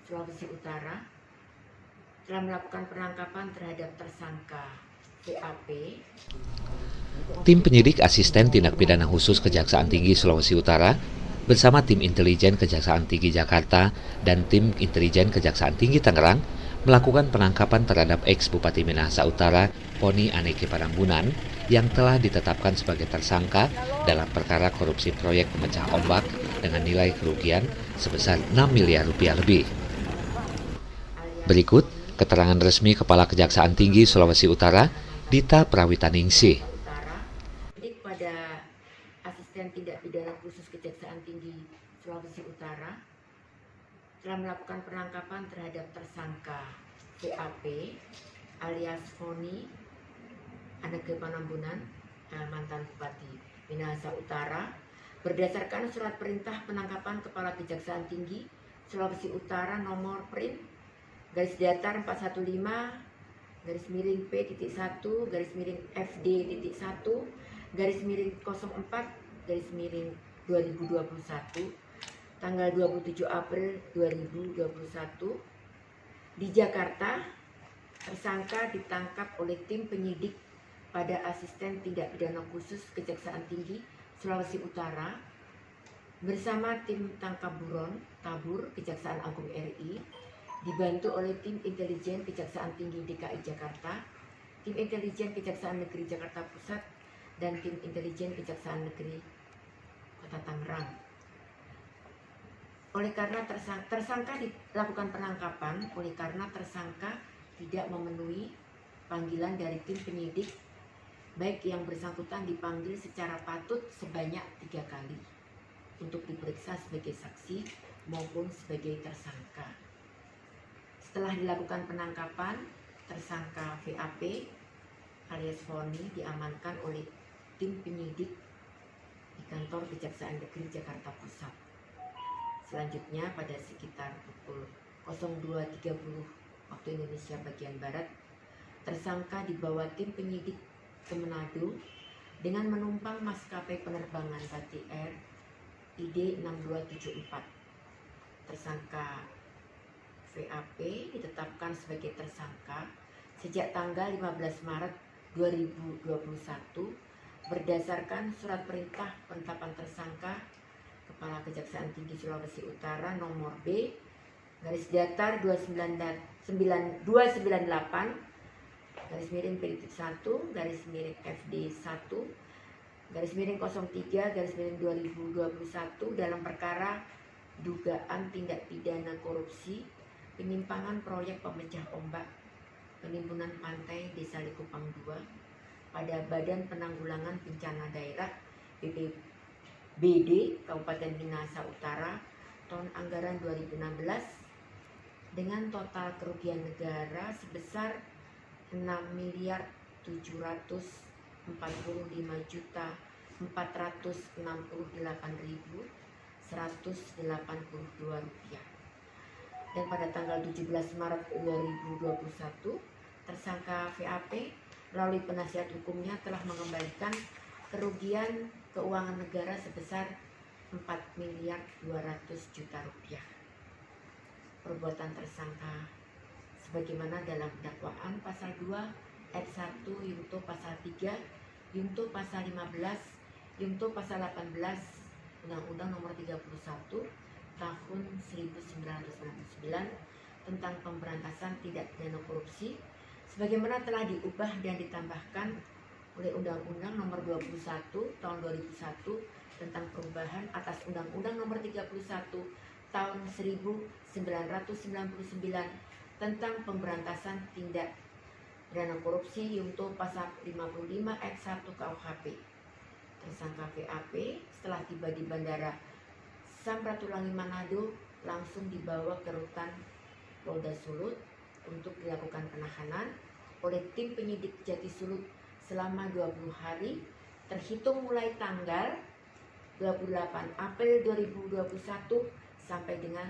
Sulawesi Utara telah melakukan penangkapan terhadap tersangka VAP. Tim penyidik asisten tindak pidana khusus Kejaksaan Tinggi Sulawesi Utara bersama tim intelijen Kejaksaan Tinggi Jakarta dan tim intelijen Kejaksaan Tinggi Tangerang melakukan penangkapan terhadap ex-Bupati Minahasa Utara Poni Aneke Parambunan yang telah ditetapkan sebagai tersangka dalam perkara korupsi proyek pemecah ombak dengan nilai kerugian sebesar 6 miliar rupiah lebih. Berikut keterangan resmi Kepala Kejaksaan Tinggi Sulawesi Utara, Dita Prawitaningsih. Pada asisten tindak pidana khusus Kejaksaan Tinggi Sulawesi Utara telah melakukan penangkapan terhadap tersangka VAP alias Poni Aneke Parambunan, mantan Bupati Minahasa Utara, berdasarkan surat perintah penangkapan Kepala Kejaksaan Tinggi Sulawesi Utara nomor print garis datar 415 garis miring P.1 garis miring FD.1 garis miring 04 garis miring 2021 tanggal 27 April 2021 di Jakarta. Tersangka ditangkap oleh tim penyidik pada asisten tindak pidana khusus Kejaksaan Tinggi Sulawesi Utara bersama tim tangkap buron tabur Kejaksaan Agung RI, dibantu oleh tim intelijen Kejaksaan Tinggi DKI Jakarta, tim intelijen Kejaksaan Negeri Jakarta Pusat, dan tim intelijen Kejaksaan Negeri Kota Tangerang. Oleh karena tersangka dilakukan penangkapan oleh karena tersangka tidak memenuhi panggilan dari tim penyidik, baik yang bersangkutan dipanggil secara patut sebanyak 3 kali untuk diperiksa sebagai saksi maupun sebagai tersangka. Setelah dilakukan penangkapan, tersangka VAP alias Poni diamankan oleh tim penyidik di kantor Kejaksaan Negeri Jakarta Pusat. Selanjutnya pada sekitar pukul 02.30 waktu Indonesia bagian Barat, tersangka dibawa tim penyidik ke Manado dengan menumpang maskapai penerbangan Batik Air ID 6274. Tersangka VAP ditetapkan sebagai tersangka sejak tanggal 15 Maret 2021 berdasarkan surat perintah penetapan tersangka Kepala Kejaksaan Tinggi Sulawesi Utara nomor B garis datar 298 garis miring P.1 garis miring FD1 garis miring 03 garis miring 2021 dalam perkara dugaan tindak pidana korupsi penyimpangan proyek pemecah ombak penimbunan pantai Desa Likupang II pada Badan Penanggulangan Bencana Daerah BPBD Kabupaten Minahasa Utara tahun anggaran 2016 dengan total kerugian negara sebesar 6.745.468.182 rupiah. Dan pada tanggal 17 Maret 2021, tersangka VAP melalui penasihat hukumnya telah mengembalikan kerugian keuangan negara sebesar 4.200.000.000 rupiah. Perbuatan tersangka sebagaimana dalam dakwaan pasal 2 ayat 1 Yungto pasal 3 Yungto pasal 15 Yungto pasal 18 Undang-Undang Nomor 31 Tahun 1999 tentang pemberantasan tindak pidana korupsi sebagaimana telah diubah dan ditambahkan oleh Undang-Undang Nomor 21 Tahun 2001 tentang perubahan atas Undang-Undang Nomor 31 Tahun 1999 tentang pemberantasan tindak pidana korupsi Yungto pasal 55 ayat 1 KUHP. Tersangka VAP setelah tiba di Bandara Samratulangi Manado langsung dibawa ke rutan Polda Sulut untuk dilakukan penahanan oleh tim penyidik Jati Sulut selama 20 hari terhitung mulai tanggal 28 April 2021 sampai dengan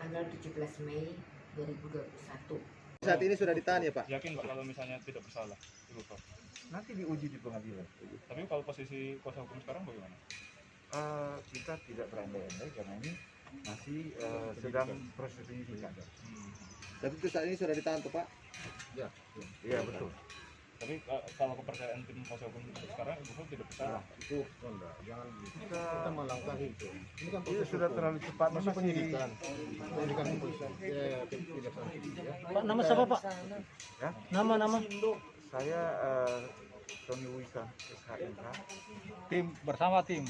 tanggal 17 Mei 2021. Saat ini sudah ditahan ya Pak? Yakin Pak kalau misalnya tidak bersalah? Nanti diuji di pengadilan. Tapi kalau posisi kuasa hukum sekarang bagaimana? Kita tidak berandai-andai karena ini Masih sedang proses penyidikan. Tapi itu saat ini sudah ditahan tuh Pak? Ya. Iya betul. Tapi kalau kepercayaan tim kuasa hukum sekarang Ibu Fu tidak bersalah. Itu enggak, jangan kita melangkahi itu. Ini kan proses sudah terlalu cepat. Masih penyidikan. Penyidikan kepolisian. Pak, nama siapa Pak? Ya? Nama. Saya Tony Wika, SHMK. Bersama Bersama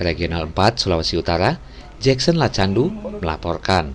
Regional 4 Sulawesi Utara, Jackson Lacandu melaporkan.